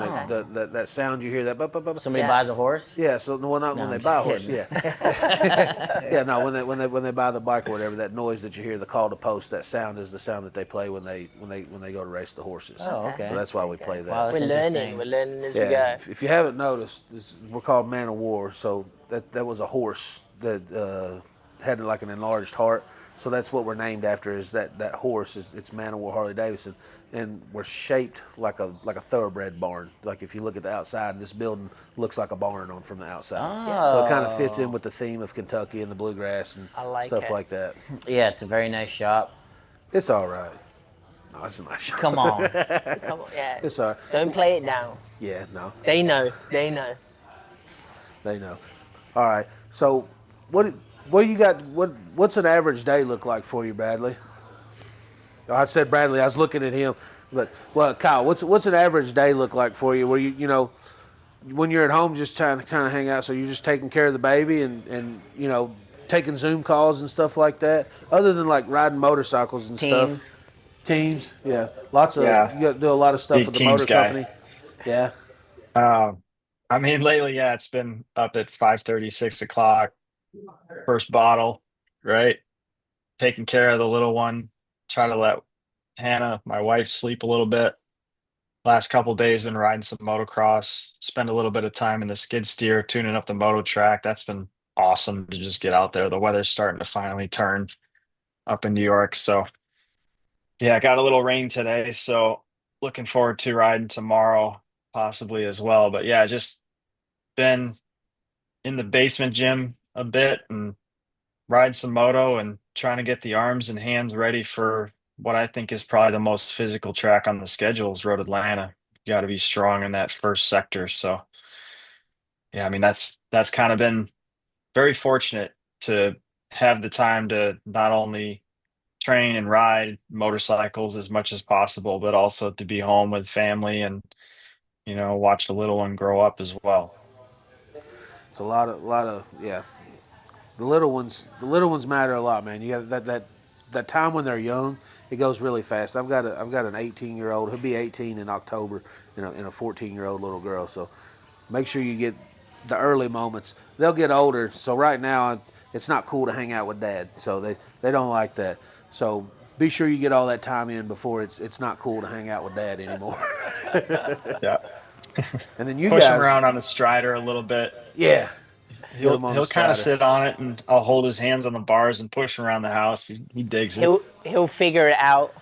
that sound you hear that. Somebody buys a horse? Yeah. So not when I'm they just buy a horse. kidding. Yeah. Yeah. No, when they buy the bike or whatever, that noise that you hear, the call to post, that sound is the sound that they play when they go to race the horses. Oh, okay. So that's why we play that. Wow, that's We're interesting. learning as we go. Yeah, if you haven't noticed, we're called Man of War. So that was a horse that had like an enlarged heart. So that's what we're named after. Is that horse? It's Man of War Harley-Davidson, and we're shaped like a thoroughbred barn. Like if you look at the outside, this building looks like a barn from the outside. So it kind of fits in with the theme of Kentucky and the bluegrass and I like stuff it. like that. Yeah, it's a very nice shop. It's all right. No, it's a nice shop. Come on. Come on, yeah. It's all right. Don't play it down. Yeah, no. They know. They know. They know. All right. So, what you got? What's an average day look like for you, Bradley? Oh, I said Bradley. I was looking at him, but Kyle, what's an average day look like for you? Where you when you're at home, just trying to hang out. So you're just taking care of the baby and taking Zoom calls and stuff like that. Other than like riding motorcycles and Teams. stuff. Teams. Yeah. Lots of. Yeah. You got to do a lot of stuff Big with the teams motor guy. company. Yeah. I mean, lately, yeah, it's been up at 5:30, 6 o'clock. First bottle, right? Taking care of the little one. Try to let Hannah, my wife, sleep a little bit. Last couple days, been riding some motocross. Spend a little bit of time in the skid steer, tuning up the moto track. That's been awesome to just get out there. The weather's starting to finally turn up in New York. So, yeah, got a little rain today. So, looking forward to riding tomorrow, possibly as well. But yeah, just been in the basement gym a bit and riding some moto and trying to get the arms and hands ready for what I think is probably the most physical track on the schedule is Road Atlanta. You got to be strong in that first sector. So, yeah, I mean, that's kind of been very fortunate to have the time to not only train and ride motorcycles as much as possible, but also to be home with family and, watch the little one grow up as well. It's a lot of yeah. The little ones matter a lot, man. You got that time when they're young, it goes really fast. I've got an 18-year-old. He'll be 18 in October, and a 14-year-old little girl. So make sure you get the early moments. They'll get older, so right now it's not cool to hang out with Dad, so they don't like that. So be sure you get all that time in before it's not cool to hang out with Dad anymore. Yeah. And then you Push him guys, around on the strider a little bit. yeah, He'll him on the kind of strider. sit on it, and I'll hold his hands on the bars and push him around the house. He digs it. He'll figure it out.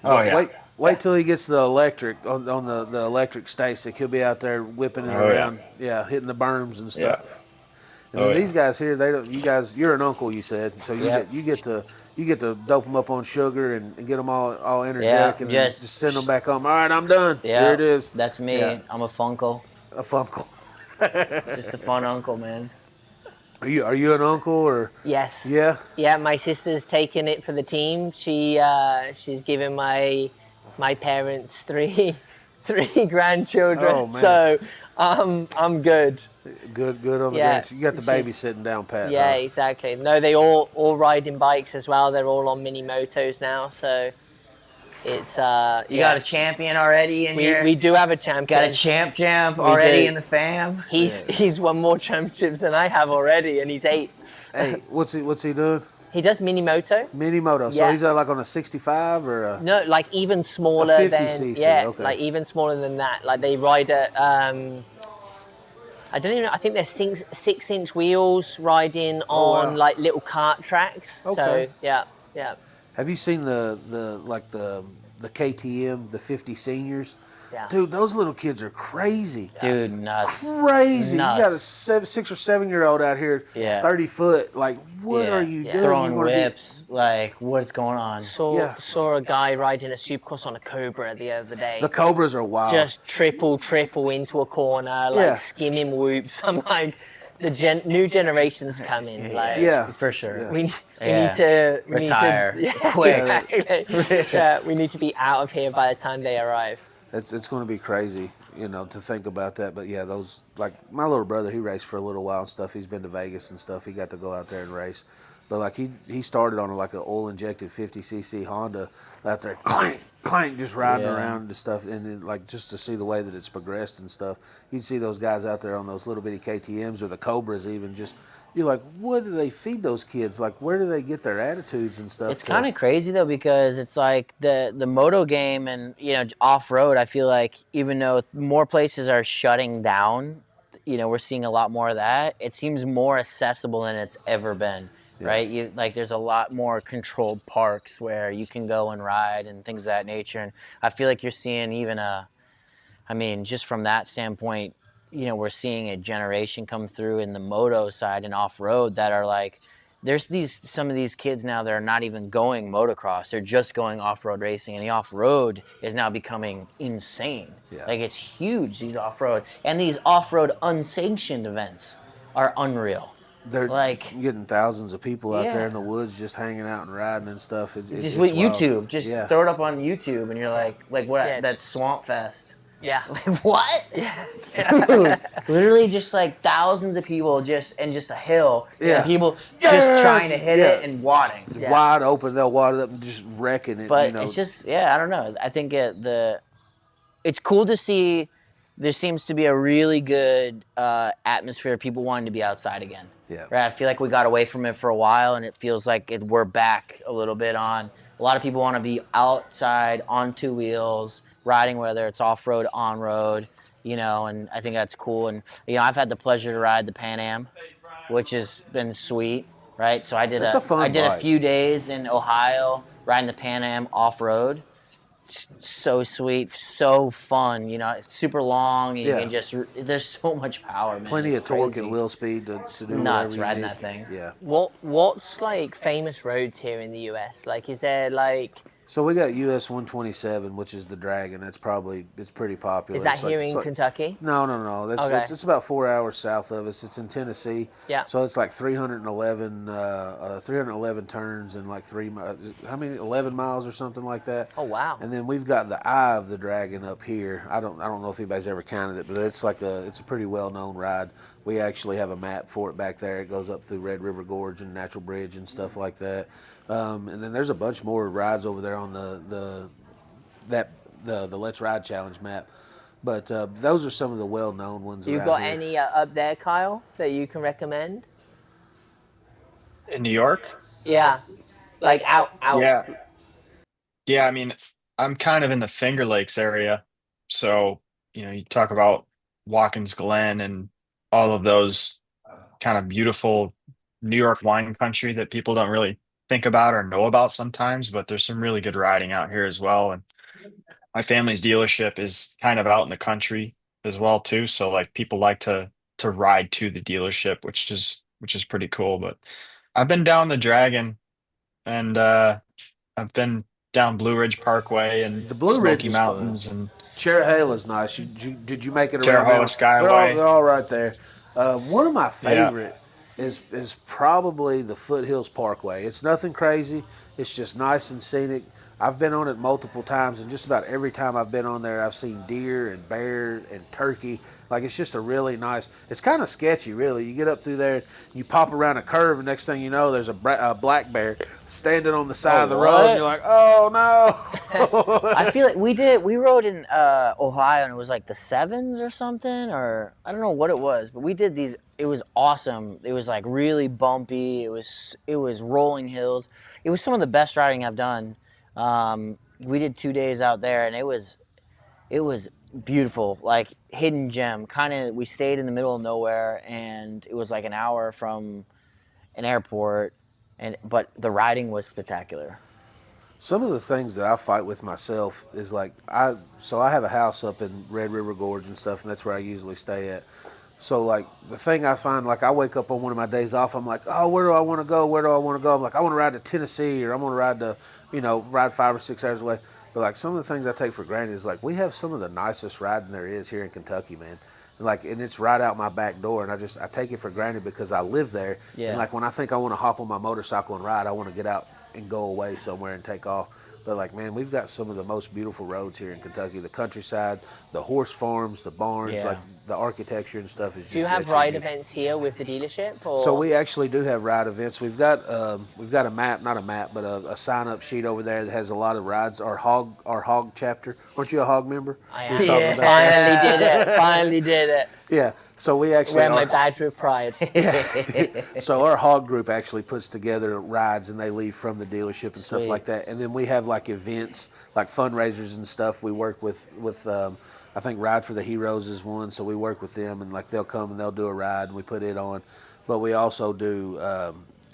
Oh yeah. Wait till he gets the electric on the electric Stasic. He'll be out there whipping it around, hitting the berms and stuff. Yeah. And then these guys here, they don't. You guys, you're an uncle, you said, so you get to dope them up on sugar and get them all energetic and then just send them back home. All right, I'm done. Yeah, Here it is. That's me. Yeah. I'm a Funko. A Funko. Just a fun uncle, man. Are you an uncle or? Yes. Yeah. Yeah, my sister's taken it for the team. She's given my parents three grandchildren. Oh, man. So I'm good. Good on the Yeah, you got the baby she's- sitting down pat. Yeah, huh? exactly. No, they all riding bikes as well. They're all on mini motos now. So it's You got a champion already in here? we do have a champion. Got a champ already do. in the fam? He's won more championships than I have already, and he's 8. Hey, what's he doing? He does mini moto. Mini moto. So Yeah. he's like on a 65 or a. No, like even smaller 50 than cc, okay. like even smaller than that. Like they ride at I don't even know. I think they're 6-inch wheels riding on wow. like little kart tracks. Okay. So yeah. Have you seen the KTM, the 50 seniors? Yeah. Dude, those little kids are crazy. Dude, nuts. Crazy. Nuts. You got a 6 or 7-year-old out here, 30 foot. Like, what are you doing? Throwing You wanna be- whips. Like, what's going on? Saw a guy riding a supercross on a Cobra the other day. The Cobras are wild. Just triple into a corner, like skimming whoops. I'm like, the new generation's coming. Like, yeah. For sure. Yeah. We need to Retire. Quick. Exactly. Yeah, we need to be out of here by the time they arrive. It's going to be crazy, to think about that. But yeah, those, like my little brother, he raced for a little while and stuff. He's been to Vegas and stuff. He got to go out there and race. But like he started on like an oil injected 50cc Honda out there, clank, just riding around and stuff. And then, like just to see the way that it's progressed and stuff, you'd see those guys out there on those little bitty KTMs or the Cobras even just. You're like, what do they feed those kids? Like, where do they get their attitudes and stuff? It's kind of crazy though, because it's like the moto game and off road. I feel like even though more places are shutting down, we're seeing a lot more of that. It seems more accessible than it's ever been, right? There's a lot more controlled parks where you can go and ride and things of that nature. And I feel like you're seeing even just from that standpoint. We're seeing a generation come through in the moto side and off-road that are like, there's some of these kids now that are not even going motocross. They're just going off-road racing, and the off-road is now becoming insane. Yeah. Like, it's huge, these off-road. And these off-road unsanctioned events are unreal. They're like getting thousands of people out there in the woods just hanging out and riding and stuff. Just with wild. YouTube. Just throw it up on YouTube, and you're like what? Yeah. That's Swamp Fest. Yeah. Like, what? Yeah. Dude, literally just like thousands of people just a hill. Yeah. And people just trying to hit it and wadding. Yeah. Wide open, they'll wad it up and just wrecking it. But it's just, I don't know. I think it's cool to see there seems to be a really good atmosphere of people wanting to be outside again. Yeah. Right? I feel like we got away from it for a while, and it feels like we're back a little bit on. A lot of people want to be outside on 2 wheels, riding, whether it's off-road, on-road, and I think that's cool. And, I've had the pleasure to ride the Pan Am, which has been sweet, right? So I did That's a fun a bike. few days in Ohio riding the Pan Am off-road. So sweet, so fun, it's super long. You can just, there's so much power, man. Plenty It's of torque crazy. and wheel speed to do Nuts whatever you riding need. that thing. Yeah. What's like famous roads here in the US? Like, is there like? So we got US 127, which is the Dragon. It's pretty popular. Is that It's like- here it's in like- Kentucky? No. Okay. It's about 4 hours south of us. It's in Tennessee. Yeah. So it's like 311 turns and like 11 miles or something like that. Oh wow. And then we've got the Eye of the Dragon up here. I don't know if anybody's ever counted it, but it's a pretty well known ride. We actually have a map for it back there. It goes up through Red River Gorge and Natural Bridge and stuff like that. And then there's a bunch more rides over there on the Let's Ride Challenge map. But those are some of the well-known ones. You around got here. any up there, Kyle, that you can recommend? In New York? Yeah, like out. Yeah. Yeah, I mean, I'm kind of in the Finger Lakes area. So, you talk about Watkins Glen and all of those kind of beautiful New York wine country that people don't really think about or know about sometimes, but there's some really good riding out here as well. And my family's dealership is kind of out in the country as well too. So like people like to ride to the dealership, which is pretty cool. But I've been down the Dragon and I've been down Blue Ridge Parkway and The Blue Ridge Smoky is fun. Mountains and Cherahala's nice. Did you make it around Terre Haute there? Skyway. They're all right there. One of my Yeah. favorite is probably the Foothills Parkway. It's nothing crazy. It's just nice and scenic. I've been on it multiple times, and just about every time I've been on there, I've seen deer and bear and turkey. Like, it's just a really nice. It's kind of sketchy, really. You get up through there, you pop around a curve, and next thing you know, there's a black bear standing on the side of the road, and you're like, oh no! I feel like we rode in Ohio, and it was like the sevens or something, or I don't know what it was, but we did these. It was awesome. It was like really bumpy. It was rolling hills. It was some of the best riding I've done. We did 2 days out there, and it was beautiful, like hidden gem. Kind of, we stayed in the middle of nowhere, and it was like an hour from an airport, but the riding was spectacular. Some of the things that I fight with myself is like I have a house up in Red River Gorge and stuff, and that's where I usually stay at. So like the thing I find, like I wake up on one of my days off, I'm like, oh, where do I want to go? Where do I want to go? I'm like, I want to ride to Tennessee, or I'm going to ride to, ride 5 or 6 hours away. But like some of the things I take for granted is like we have some of the nicest riding there is here in Kentucky, man. And it's right out my back door, and I take it for granted because I live there. Yeah. And like when I think I want to hop on my motorcycle and ride, I want to get out and go away somewhere and take off. But like, man, we've got some of the most beautiful roads here in Kentucky. The countryside, the horse farms, the barns, Yeah. like the architecture and stuff is just. Do you have rich ride and events here with the dealership? Or? So we actually do have ride events. We've got a map, not a map, but a sign up sheet over there that has a lot of rides. Our hog chapter. Aren't you a hog member? I We am. were talking about that. Finally did it. Yeah. So we actually Wear my badge with pride. So our hog group actually puts together rides, and they leave from the dealership and stuff Sweet. like that. And then we have like events, like fundraisers and stuff. We work with I think Ride for the Heroes is one, so we work with them, and like they'll come and they'll do a ride, and we put it on. But we also do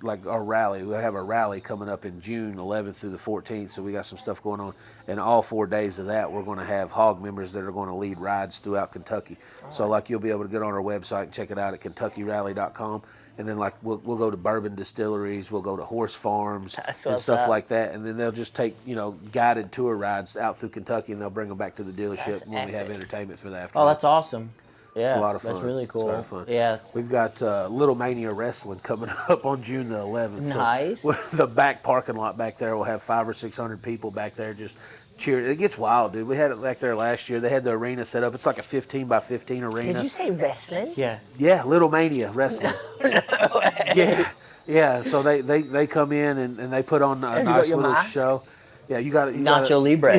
like our rally. We have a rally coming up in June 11th through the 14th, so we got some stuff going on. And all 4 days of that, we're going to have hog members that are going to lead rides throughout Kentucky. So like you'll be able to get on our website and check it out at KentuckyRally.com. And then like we'll go to bourbon distilleries, we'll go to horse farms That's and what's stuff up. like that. And then they'll just take guided tour rides out through Kentucky, and they'll bring them back to the dealership That's when we have epic. entertainment for the afternoon. Oh, that's awesome. Yeah, It's a lot of fun. That's really It's cool. a lot of fun. Yeah, We've got Little Mania Wrestling coming up on June the 11th. Nice. So the back parking lot back there will have 500 or 600 people back there just cheering. It gets wild, dude. We had it back there last year. They had the arena set up. It's like a 15 by 15 arena. Did you say wrestling? yeah. Yeah, Little Mania Wrestling. Yeah, yeah. So they come in and they put on a you got nice your little mask? show. Yeah, you got it. Nacho Libre.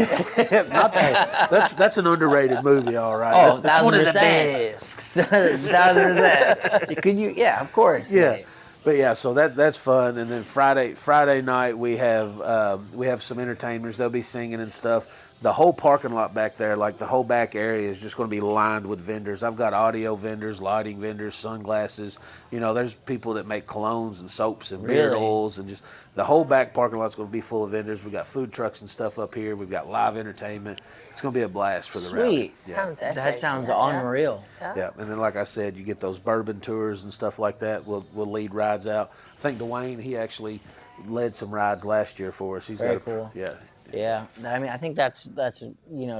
Not that. That's an underrated movie, all right. Oh, that's one of the 1000%. best. 1000%. Could you? Yeah, of course. Yeah, but yeah, so that's fun. And then Friday night we have some entertainers. They'll be singing and stuff. The whole parking lot back there, like the whole back area, is just going to be lined with vendors. I've got audio vendors, lighting vendors, sunglasses. There's people that make colognes and soaps and beard Really? oils, and just the whole back parking lot's going to be full of vendors. We've got food trucks and stuff up here. We've got live entertainment. It's going to be a blast for the rally. Sweet. Yeah. Sounds epic. That sounds Yeah. unreal. Yeah, and then like I said, you get those bourbon tours and stuff like that. We'll lead rides out. I think Dwayne, he actually led some rides last year for us. He's Very got cool. Yeah. Yeah, I mean, I think that's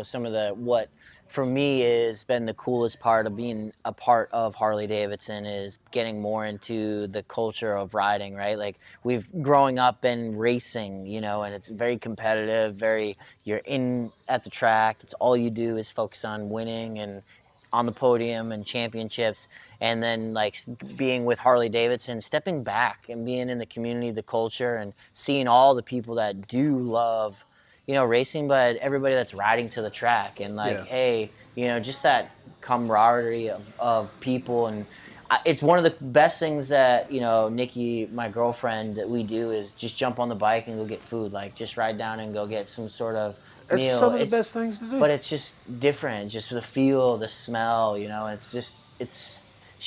some of what for me has been the coolest part of being a part of Harley-Davidson is getting more into the culture of riding, right? Like we've growing up in racing, and it's very competitive, you're in at the track. It's all you do is focus on winning and on the podium and championships. And then like being with Harley-Davidson, stepping back and being in the community, the culture, and seeing all the people that do love racing, but everybody that's riding to the track and like, Yeah. hey, just that camaraderie of people. And it's one of the best things that, Nikki, my girlfriend, that we do is just jump on the bike and go get food. Like, just ride down and go get some sort of It's meal. some of the best things to do. But it's just different. Just the feel, the smell, it's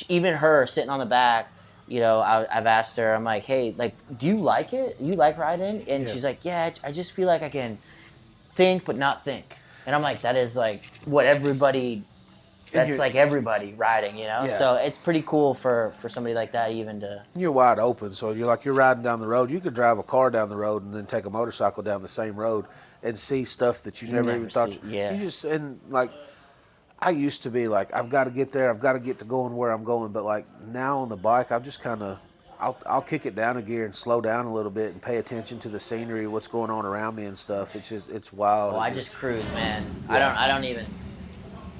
even her sitting on the back, I've asked her, I'm like, hey, like, do you like it? You like riding? And she's like, yeah, I just feel like I can think but not think. And I'm like, that is like what everybody, that's like everybody riding, So it's pretty cool for somebody like that even to. You're wide open, so you're riding down the road. You could drive a car down the road and then take a motorcycle down the same road and see stuff that you never even thought. I used to be like, I've got to get there. I've got to get to going where I'm going. But like now on the bike, I've just kind of, I'll kick it down a gear and slow down a little bit and pay attention to the scenery, what's going on around me and stuff. It's wild. Well, I just cruise, man. Yeah. I don't even.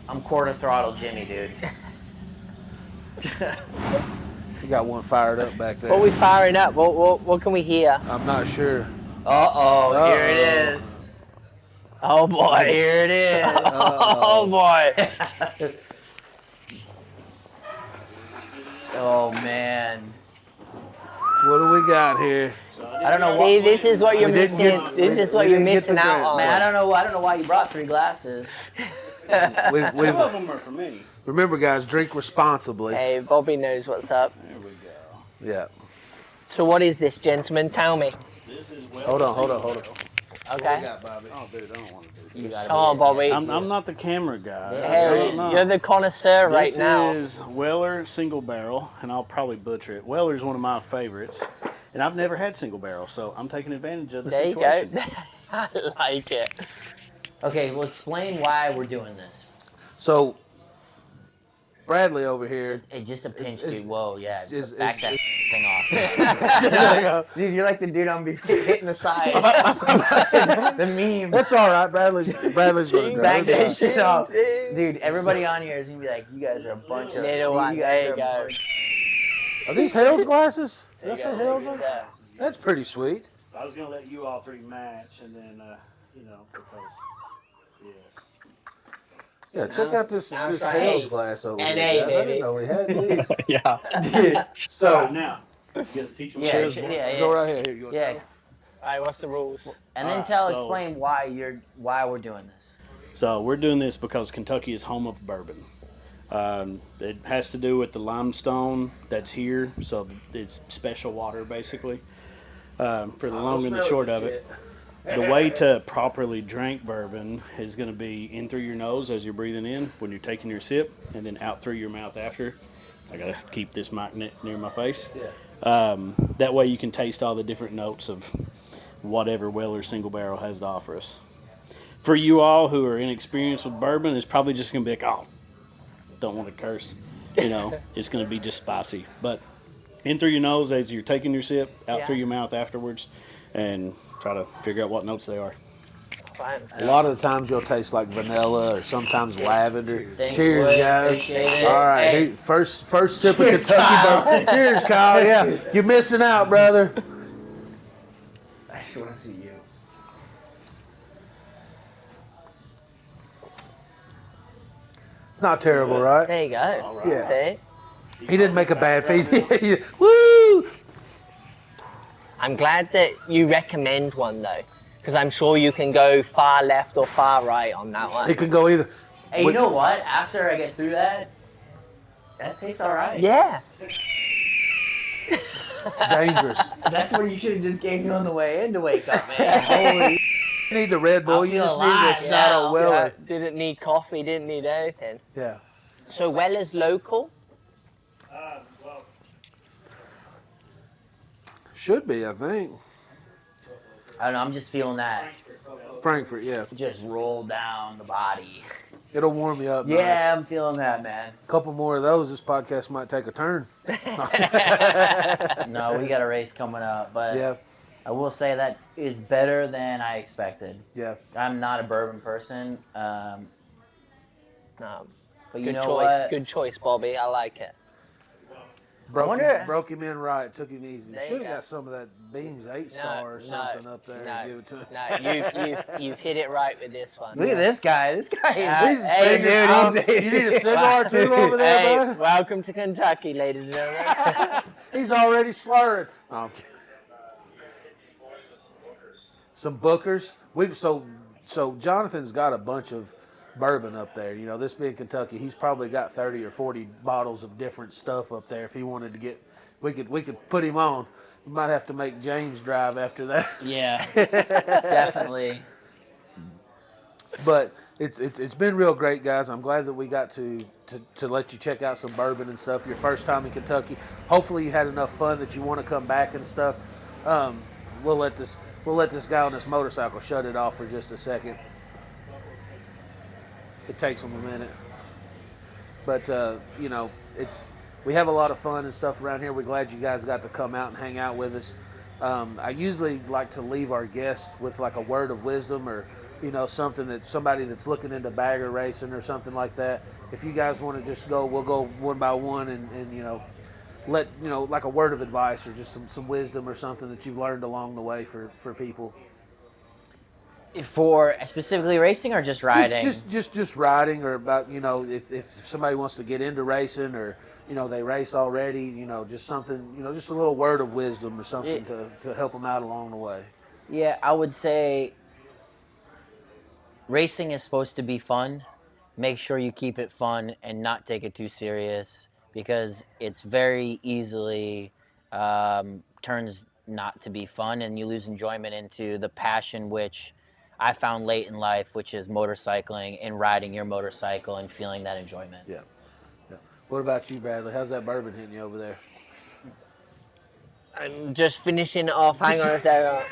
I'm quarter throttle Jimmy, dude. You got one fired up back there. What are we firing up? What can we hear? I'm not sure. Uh-oh, here it is. Oh boy, here it is. Oh boy. Oh man. What do we got here? I don't know. See, this is what you're missing. This is what you're missing out on. Man, I don't know why you brought 3 glasses. Two of them are for me. Remember, guys, drink responsibly. Hey, Bobby knows what's up. There we go. Yeah. So what is this, gentlemen? Tell me. This is hold on. Okay. What we got, Bobby? Oh, dude, I don't want to do this. Come on, Bobby. I'm not the camera guy. Hey, you're the connoisseur right now. This is Weller Single Barrel, and I'll probably butcher it. Weller's one of my favorites, and I've never had single barrel, so I'm taking advantage of the situation. There you go. I like it. Okay, well, explain why we're doing this. So, Bradley over here. Hey, just a pinch, dude. Whoa, yeah. Back that thing off. Dude, you're like the dude I'm hitting the side. The meme. That's all right. Bradley's going to Back drive. that shit off. Dude, everybody on here is going to be like, you guys are a bunch of... Little one. There you go. Are these Hales glasses? There That's you some go. Hales Look at ones? that. That's pretty sweet. I was going to let you all 3 match, and then, because, yes. Yeah, check out this right. Hales Hey, glass over NA, here. Guys. I baby. didn't know we had these. Yeah. So, Now, you gotta teach them Yeah. go right here. Here, you want Yeah. to All right, what's the rules? And then explain why we're doing this. So we're doing this because Kentucky is home of bourbon. It has to do with the limestone that's here, so it's special water basically. For the long and the short of it, the way to properly drink bourbon is going to be in through your nose as you're breathing in when you're taking your sip, and then out through your mouth after. I gotta keep this mic near my face. That way you can taste all the different notes of whatever Weller Single Barrel has to offer us. For you all who are inexperienced with bourbon, it's probably just going to be like, oh, don't want to curse. It's going to be just spicy. But in through your nose as you're taking your sip, out through your mouth afterwards, and try to figure out what notes they are. Fine. A lot of the times you'll taste like vanilla or sometimes lavender. Thanks, Cheers, boys. guys. Appreciate it. All right, Hey. here, first sip of Kentucky bourbon. Cheers, Kyle. Yeah, you're missing out, brother. I just want to see you. It's not terrible, right? There you go. right. Yeah. See? He didn't make a bad face. Woo! I'm glad that you recommend one though, because I'm sure you can go far left or far right on that one. It could go either. Hey, you know what? After I get through that tastes all right. Yeah. Dangerous. That's what you should have just gave me on the way in to wake up, man. Holy. You need the Red Bull. I You feel just alive need a shot now. of Weller. Didn't need coffee, didn't need anything. Yeah. So Weller's local? Should be, I think. I don't know. I'm just feeling that Frankfurt, yeah. just roll down the body. It'll warm you up. Yeah, I'm feeling that, man. A couple more of those, this podcast might take a turn. No, we got a race coming up, but Yeah, I will say that is better than I expected. yeah. I'm not a bourbon person, No. but you Good know choice. what? Good choice, Bobby. I like it. Broke him in right, took him easy. There you Should have go. got some of that Beams 8-star or something up there and give it to him. No, you've hit it right with this one. Look at this guy. This guy is. Hey, dude, You need a cigar too over there, Hey, bud? welcome to Kentucky, ladies and gentlemen. He's already slurring. No, I'm kidding. Some Bookers. So Jonathan's got a bunch of bourbon up there. You know, this being Kentucky, he's probably got 30 or 40 bottles of different stuff up there. If he wanted to get, we could put him on. We might have to make James drive after that. Yeah, definitely. But it's been real great, guys. I'm glad that we got to let you check out some bourbon and stuff. Your first time in Kentucky. Hopefully you had enough fun that you want to come back and stuff. We'll let this guy on this motorcycle shut it off for just a second. It takes him a minute. But you know, we have a lot of fun and stuff around here. We're glad you guys got to come out and hang out with us. I usually like to leave our guests with like a word of wisdom or, you know, somebody that's looking into bagger racing or something like that. If you guys want to just go, we'll go one by one and you know, let, you know, like a word of advice or just some wisdom or something that you've learned along the way for people. For specifically racing or just riding? Just riding, or about, you know, if somebody wants to get into racing, or, you know, they race already, you know, just something, you know, just a little word of wisdom or something to help them out along the way. Yeah, I would say racing is supposed to be fun. Make sure you keep it fun and not take it too serious, because it's very easily turns not to be fun, and you lose enjoyment into the passion which I found late in life, which is motorcycling and riding your motorcycle and feeling that enjoyment. Yeah. What about you, Bradley? How's that bourbon hitting you over there? I'm just finishing it off. Hang on a second.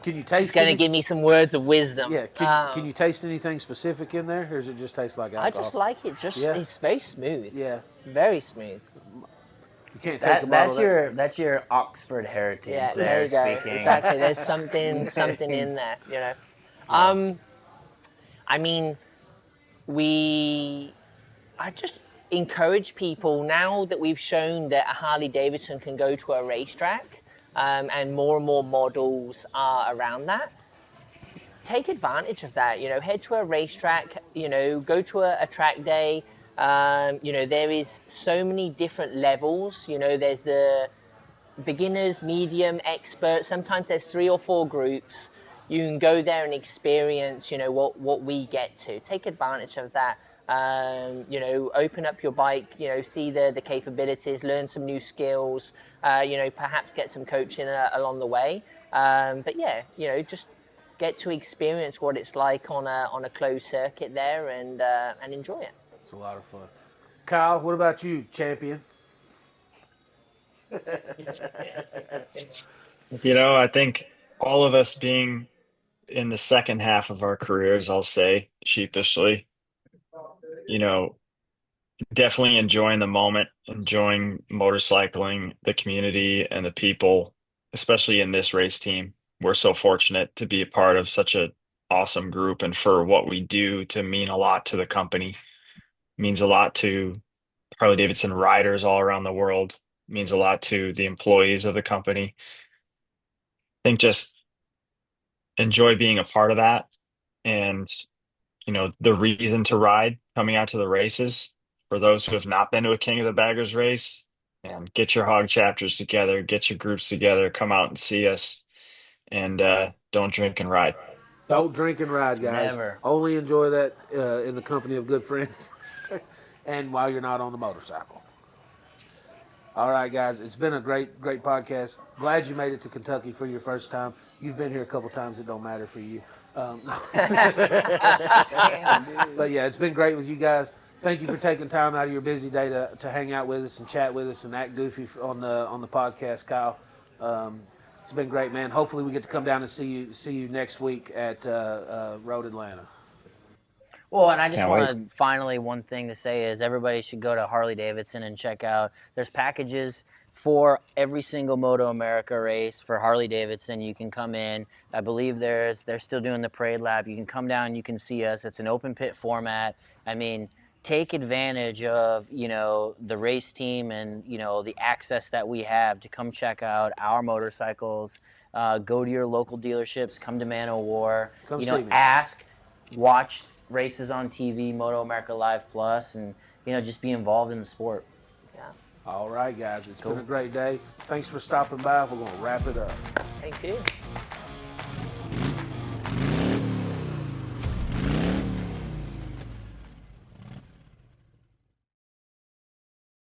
Can you taste? He's going to give me some words of wisdom. Yeah. Can you taste anything specific in there, or does it just taste like alcohol? I just like it. It's very smooth. Yeah. Very smooth. You can't take a bottle. That's your Oxford heritage. Yeah, there you go. Speaking. Exactly. There's something in there. You know. I mean, I just encourage people, now that we've shown that a Harley-Davidson can go to a racetrack, and more models are around that. Take advantage of that. You know, head to a racetrack. You know, go to a track day. You know, there is so many different levels. You know, there's the beginners, medium, expert. Sometimes there's 3 or 4 groups. You can go there and experience, you know, what we get to. Take advantage of that. You know, open up your bike, you know, see the capabilities, learn some new skills, you know, perhaps get some coaching along the way. But yeah, you know, just get to experience what it's like on a closed circuit there, and enjoy it. It's a lot of fun. Kyle, what about you, champion? You know, I think all of us being in the second half of our careers, I'll say sheepishly, you know, definitely enjoying the moment, enjoying motorcycling, the community and the people, especially in this race team. We're so fortunate to be a part of such an awesome group, and for what we do to mean a lot to the company. Means a lot to Harley-Davidson riders all around the world. Means a lot to the employees of the company. I think just enjoy being a part of that, and, you know, the reason to ride, coming out to the races. For those who have not been to a King of the Baggers race, and get your hog chapters together, get your groups together, come out and see us, and don't drink and ride. Don't drink and ride, guys. Never. Only enjoy that in the company of good friends. And while you're not on the motorcycle. All right, guys, it's been a great podcast. Glad you made it to Kentucky for your first time. You've been here a couple times. It don't matter for you. But yeah, it's been great with you guys. Thank you for taking time out of your busy day to hang out with us and chat with us and act goofy on the podcast, Kyle. It's been great, man. Hopefully we get to come down and see you next week at Road Atlanta. Well, and I just want to finally, one thing to say is everybody should go to Harley-Davidson and check out. There's packages for every single Moto America race for Harley-Davidson. You can come in. I believe they're still doing the parade lap. You can come down, you can see us. It's an open pit format. I mean, take advantage of, the race team and, the access that we have to come check out our motorcycles, go to your local dealerships, come to Man O' War, Come see me. ask, watch races on TV, Moto America Live Plus, and, just be involved in the sport. Yeah. All right, guys. It's been a great day. Thanks for stopping by. We're going to wrap it up. Thank you.